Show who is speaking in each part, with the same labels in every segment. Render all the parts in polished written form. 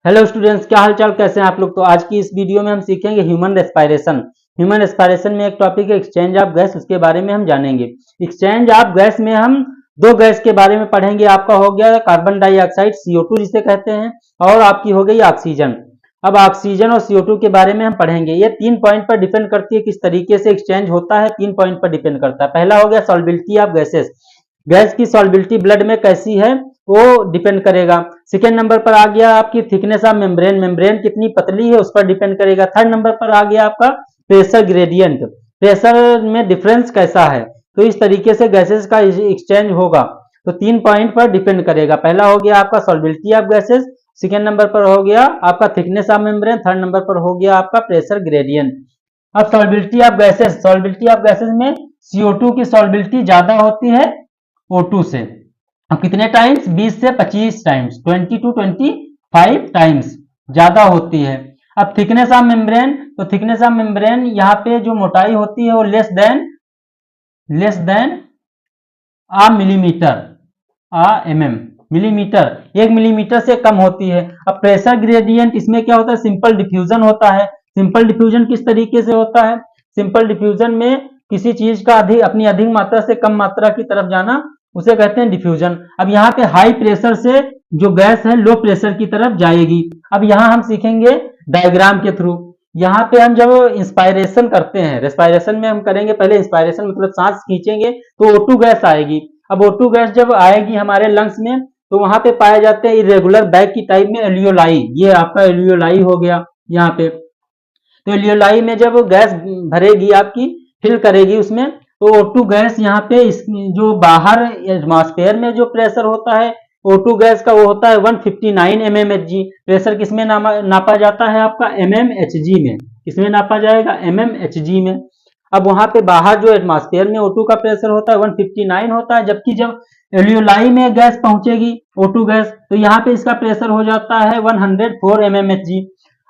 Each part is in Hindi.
Speaker 1: हेलो स्टूडेंट्स, क्या हाल चाल, कैसे हैं आप लोग। तो आज की इस वीडियो में हम सीखेंगे ह्यूमन रेस्पिरेशन। ह्यूमन रेस्पिरेशन में एक टॉपिक है एक्सचेंज ऑफ गैस, उसके बारे में हम जानेंगे। एक्सचेंज ऑफ गैस में हम दो गैस के बारे में पढ़ेंगे। आपका हो गया कार्बन डाइऑक्साइड CO2 जिसे कहते हैं, और आपकी हो गई ऑक्सीजन। अब ऑक्सीजन और CO2 के बारे में हम पढ़ेंगे। ये 3 पॉइंट पर डिपेंड करती है किस तरीके से एक्सचेंज होता है। 3 पॉइंट पर डिपेंड करता है। पहला हो गया सॉल्बिलिटी ऑफ गैसेस, गैस की सॉल्बिलिटी ब्लड में कैसी है वो डिपेंड करेगा। सेकेंड नंबर पर आ गया आपकी थिकनेस ऑफ मेम्ब्रेन, मेम्ब्रेन कितनी पतली है उस पर डिपेंड करेगा। थर्ड नंबर पर आ गया आपका प्रेशर ग्रेडियंट, प्रेशर में डिफरेंस कैसा है। तो इस तरीके से गैसेस का एक्सचेंज होगा। तो 3 पॉइंट पर डिपेंड करेगा। पहला हो गया आपका सॉल्बिलिटी ऑफ गैसेस, सेकेंड नंबर पर हो गया आपका thickness of membrane, third number पर हो गया आपका प्रेशर ग्रेडियंट। अब सॉल्बिलिटी ऑफ गैसेस, सॉल्बिलिटी ऑफ गैसेस में CO2 की सॉल्बिलिटी ज्यादा होती है O2 से। अब कितने टाइम्स, 20 से 25 टाइम्स, 20 to 25 टाइम्स ज्यादा होती है। अब थिकनेस ऑफ मेम्ब्रेन, तो थिकनेस ऑफ मेम्ब्रेन यहाँ पे जो मोटाई होती है वो लेस देन आ मिलीमीटर, मिलीमीटर, 1 मिलीमीटर से कम होती है। अब प्रेशर ग्रेडियंट, इसमें क्या होता है, सिंपल डिफ्यूजन होता है। सिंपल डिफ्यूजन किस तरीके से होता है, सिंपल डिफ्यूजन में किसी चीज का अपनी अधिक मात्रा से कम मात्रा की तरफ जाना, उसे कहते हैं डिफ्यूजन। अब यहाँ पे हाई प्रेशर से जो गैस है लो प्रेशर की तरफ जाएगी। अब यहाँ हम सीखेंगे डायग्राम के थ्रू। यहाँ पे हम जब इंस्पायरेशन करते हैं, रेस्पिरेशन में हम करेंगे पहले इंस्पायरेशन, मतलब सांस खींचेंगे तो O2 गैस आएगी। अब O2 गैस जब आएगी हमारे लंग्स में, तो वहां पे पाए जाते हैं इरेगुलर बैग की टाइप में एल्वियोलाई। ये आपका एल्वियोलाई हो गया यहाँ पे। तो एल्वियोलाई में जब गैस भरेगी आपकी, फिल करेगी उसमें, तो O2 गैस यहाँ पे जो बाहर एटमॉस्फेयर में जो प्रेशर होता है O2 गैस का, वो होता है 159 mmHg। प्रेशर किसमें नापा जाता है आपका, mmHg में। किसमें नापा जाएगा, mmHg में। अब वहां पे बाहर जो एटमॉस्फेयर में O2 का प्रेशर होता है 159 होता है, जबकि जब एल्वियोलाई में गैस पहुंचेगी O2 गैस, तो यहाँ पे इसका प्रेशर हो जाता है 104 mmHg।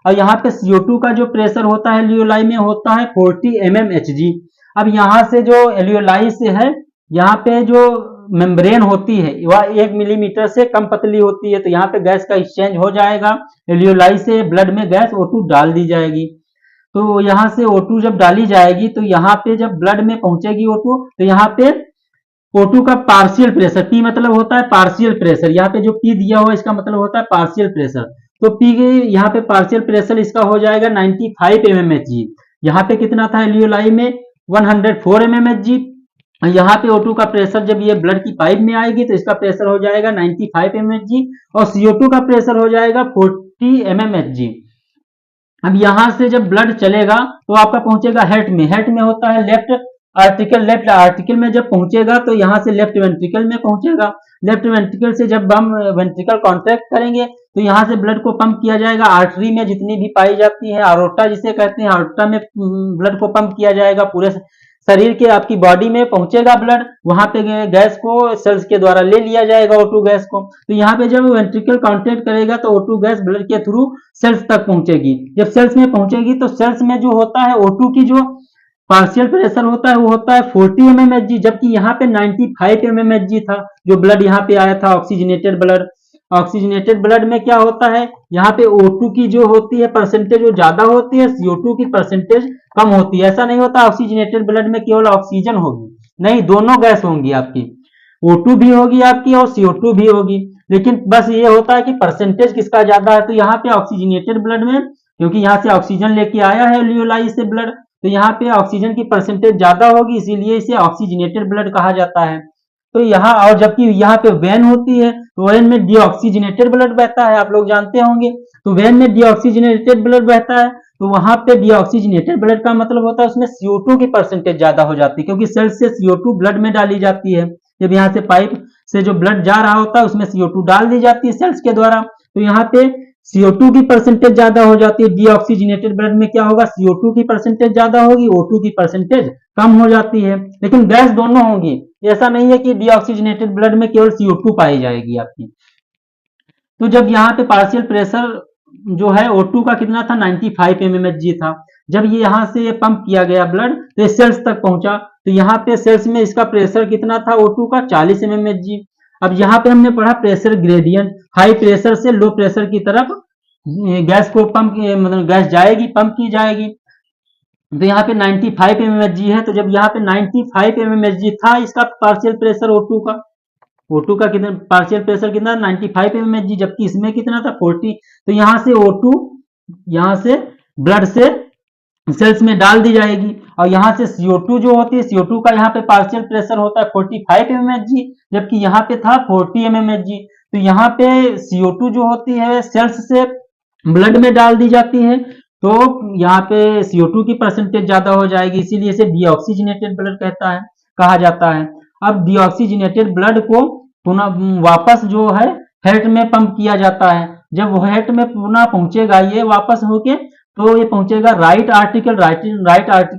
Speaker 1: और यहाँ पे CO2 का जो प्रेशर होता है एल्वियोलाई में होता है 40 mmHg। अब यहाँ से जो एल्वियोलाई से है, यहाँ पे जो मेम्ब्रेन होती है वह 1 मिलीमीटर से कम पतली होती है। तो यहाँ पे गैस का एक्सचेंज हो जाएगा, एल्वियोलाई से ब्लड में गैस O2 डाल दी जाएगी। तो यहाँ से O2 जब डाली जाएगी, तो यहाँ पे जब ब्लड में पहुंचेगी O2, तो यहाँ पे O2 का पार्शियल प्रेशर, P मतलब होता है पार्शियल प्रेशर, यहाँ पे जो P दिया हुआ इसका मतलब होता है पार्शियल प्रेशर। तो P के यहाँ पे पार्शियल प्रेशर इसका हो जाएगा 95 mmHg। यहाँ पे कितना था एल्वियोलाई में, 104 mmHg। यहाँ पे O2 का प्रेशर जब ये ब्लड की पाइप में आएगी तो इसका प्रेशर हो जाएगा 95 mmHg, और CO2 का प्रेशर हो जाएगा 40 mmHg। अब यहाँ से जब ब्लड चलेगा तो आपका पहुंचेगा हार्ट में। हार्ट में होता है लेफ्ट आर्टिकल, लेफ्ट आर्टिकल में जब पहुंचेगा तो यहाँ से लेफ्ट वेंट्रिकल में पहुंचेगा। लेफ्ट वेंट्रिकल से जब हम वेंट्रिकल कॉन्ट्रैक्ट करेंगे तो यहाँ से ब्लड को पंप किया जाएगा। आर्टरी में जितनी भी पाई जाती है, आरोटा जिसे कहते हैं, आरोटा में ब्लड को पंप किया जाएगा। पूरे शरीर के आपकी बॉडी में पहुंचेगा ब्लड, वहां पे गैस को सेल्स के द्वारा ले लिया जाएगा O2 गैस को। तो यहाँ पे जब वेंट्रिकल कॉन्ट्रैक्ट करेगा तो O2 गैस ब्लड के थ्रू सेल्स तक पहुंचेगी। जब सेल्स में पहुंचेगी तो सेल्स में जो होता है O2 की जो पार्शियल प्रेशर होता है वो होता है 40 mmHg, जबकि यहाँ पे 95 mmHg था जो ब्लड यहाँ पे आया था ऑक्सीजनेटेड ब्लड। ऑक्सीजनेटेड ब्लड में क्या होता है, यहाँ पे O2 की जो होती है परसेंटेज वो ज्यादा होती है, CO2 की परसेंटेज कम होती है। ऐसा नहीं होता ऑक्सीजनेटेड ब्लड में केवल ऑक्सीजन होगी, नहीं, दोनों गैस होंगी आपकी, O2 भी होगी आपकी और CO2 भी होगी। लेकिन बस ये होता है कि परसेंटेज किसका ज्यादा है। तो यहाँ पे ऑक्सीजनेटेड ब्लड में, क्योंकि यहाँ से ऑक्सीजन लेके आया है एल्वियोलाई से ब्लड, तो यहाँ पे ऑक्सीजन की परसेंटेज ज्यादा होगी, इसीलिए इसे ऑक्सीजनेटेड ब्लड कहा जाता है। तो यहाँ, और जबकि यहाँ पे वेन होती है तो वेन में डीऑक्सीजनेटेड ब्लड बहता है, आप लोग जानते होंगे। तो वेन में डीऑक्सीजनेटेड ब्लड बहता है, तो वहां पे डीऑक्सीजनेटेड ब्लड का मतलब होता है उसमें CO2 की परसेंटेज ज्यादा हो जाती है, क्योंकि सेल्स से CO2 ब्लड में डाली जाती है। जब यहाँ से पाइप से जो ब्लड जा रहा होता है उसमें CO2 डाल दी जाती है सेल्स के द्वारा, तो यहाँ पे CO2 की परसेंटेज ज्यादा हो जाती है। डीऑक्सीजनेटेड ब्लड में क्या होगा, CO2 की परसेंटेज ज्यादा होगी, O2 की परसेंटेज कम हो जाती है। लेकिन गैस दोनों होंगी, ऐसा नहीं है कि डीऑक्सीजनेटेड ब्लड में केवल CO2 पाई जाएगी आपकी। तो जब यहाँ पे पार्शियल प्रेशर जो है O2 का कितना था, 95 mmHg था। जब ये यहाँ से ये पंप किया गया ब्लड तो ये सेल्स तक पहुंचा, तो यहाँ पे सेल्स में इसका प्रेशर कितना था O2 का, 40 mmHg। अब यहाँ पे हमने पढ़ा प्रेशर ग्रेडियंट, हाई प्रेशर से लो प्रेशर की तरफ गैस को पंप मतलब गैस जाएगी, पंप की जाएगी। तो यहाँ पे 95 mmHg है, तो जब यहाँ पे 95 mmHg था इसका पार्शियल प्रेशर O2 का, O2 का कितना पार्शियल प्रेशर कितना 95 mmHg, जबकि इसमें कितना था 40। तो यहाँ से O2 यहाँ से ब्लड से सेल्स में डाल दी जाएगी, और यहाँ से CO2 जो होती है, CO2 का यहाँ पे पार्शियल प्रेशर होता है 45 mmHg, जबकि यहाँ पे था 40 mmHg। तो यहाँ पे CO2 जो होती है सेल्स से ब्लड में डाल दी जाती है, तो यहाँ पे CO2 की परसेंटेज ज्यादा हो जाएगी, इसीलिए इसे डीऑक्सीजनेटेड ब्लड कहा जाता है। अब डीऑक्सीजनेटेड ब्लड को पुनः वापस जो है हार्ट में पंप किया जाता है। जब हार्ट में पुनः पहुंचेगा ये वापस होके, तो ये पहुंचेगा राइट आर्टिकल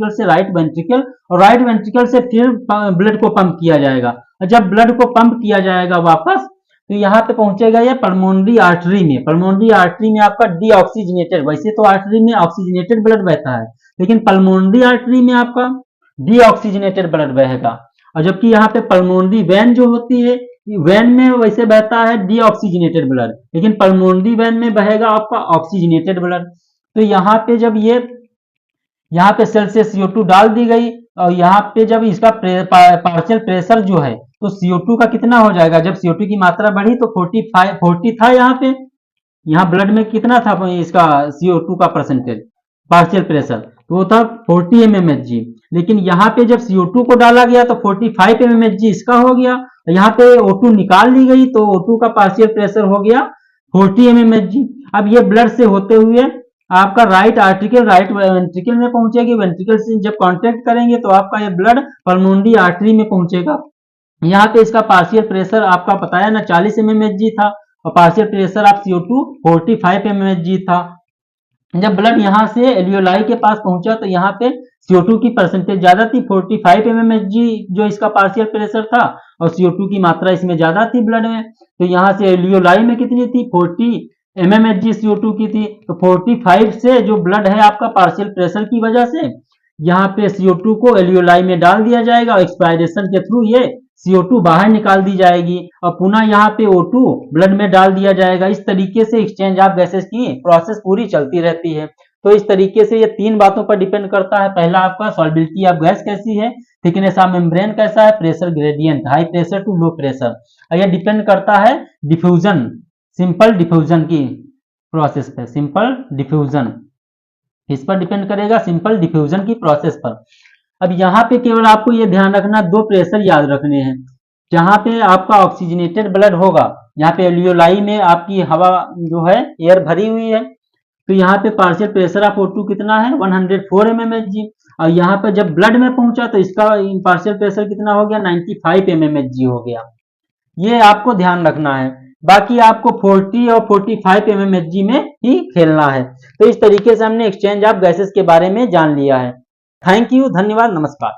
Speaker 1: से राइट वेंट्रिकल, और राइट वेंट्रिकल से फिर ब्लड को पंप किया जाएगा। जब ब्लड को पंप किया जाएगा वापस, तो यहाँ पे पहुंचेगा ये पल्मोनरी आर्टरी में। पल्मोनरी आर्टरी में आपका डीऑक्सीजनेटेड, वैसे तो आर्टरी में ऑक्सीजनेटेड ब्लड बहता है, लेकिन पल्मोनरी आर्टरी में आपका डीऑक्सीजनेटेड ब्लड बहेगा। और जबकि यहाँ पे पल्मोनरी वेन जो होती है, वेन में वैसे बहता है डीऑक्सीजनेटेड ब्लड, लेकिन पल्मोनरी वेन में बहेगा आपका ऑक्सीजनेटेड ब्लड। तो यहाँ पे जब ये यहाँ पे सेल से CO2 डाल दी गई, और यहाँ पे जब इसका पार्शियल प्रेशर जो है, तो CO2 का कितना हो जाएगा, जब CO2 की मात्रा बढ़ी तो 40 था यहाँ पे, यहाँ ब्लड में कितना था इसका CO2 का परसेंटेज पार्शियल प्रेशर, तो वो था 40 mmHg। लेकिन यहाँ पे जब CO2 को डाला गया तो 45 mmHg इसका हो गया, यहाँ पे O2 निकाल ली गई तो O2 का पार्शियल प्रेशर हो गया 40 mmHg। अब ये ब्लड से होते हुए आपका राइट वेंट्रिकल में पहुंचेगी, वेंट्रिकल से जब कांटेक्ट करेंगे तो आपका ये ब्लड पल्मोनरी आर्टरी में पहुंचेगा। यहाँ पे इसका पार्शियल प्रेशर आपका बताया ना 40 mmHg था, और पार्शियल प्रेशर आप CO2 45 mmHg था। जब ब्लड यहाँ से एलियोलाई के पास पहुंचा तो यहाँ पे CO2 की परसेंटेज ज्यादा थी 45 mmHg जो इसका पार्शियल प्रेशर था, और CO2 की मात्रा इसमें ज्यादा थी ब्लड में। तो यहाँ से एलियोलाई में कितनी थी 40 mmHg CO2 की थी। तो 45 से जो ब्लड है आपका पार्शियल प्रेशर की वजह से यहाँ पे CO2 को एलियोलाई में डाल दिया जाएगा, और एक्सपायरेशन के थ्रू ये CO2 बाहर निकाल दी जाएगी, और पुनः यहाँ पे O2 ब्लड में डाल दिया जाएगा। इस तरीके से एक्सचेंज ऑफ गैसेस की प्रोसेस पूरी चलती रहती है। तो इस तरीके से ये तीन बातों पर डिपेंड करता है। पहला आपका सॉल्बिलिटी ऑफ गैस कैसी है, थिकनेस ऑफ मेम्ब्रेन कैसा है, pressure gradient high pressure to low pressure. यह डिपेंड करता है डिफ्यूजन, सिंपल डिफ्यूजन की प्रोसेस पे, सिंपल डिफ्यूजन इस पर डिपेंड करेगा, सिंपल डिफ्यूजन की प्रोसेस पर। अब यहाँ पे केवल आपको ये ध्यान रखना, दो प्रेशर याद रखने हैं। जहां पे आपका ऑक्सीजनेटेड ब्लड होगा, यहाँ पे एलियोलाई में आपकी हवा जो है एयर भरी हुई है, तो यहाँ पे पार्शियल प्रेशर ऑफ O2 कितना है 104 mmHg, और यहाँ पे जब ब्लड में पहुंचा तो इसका पार्शियल प्रेशर कितना हो गया 95 mmHg हो गया। ये आपको ध्यान रखना है, बाकी आपको 40 और 45 mmHg में ही खेलना है। तो इस तरीके से हमने एक्सचेंज ऑफ गैसेस के बारे में जान लिया है। थैंक यू, धन्यवाद, नमस्कार।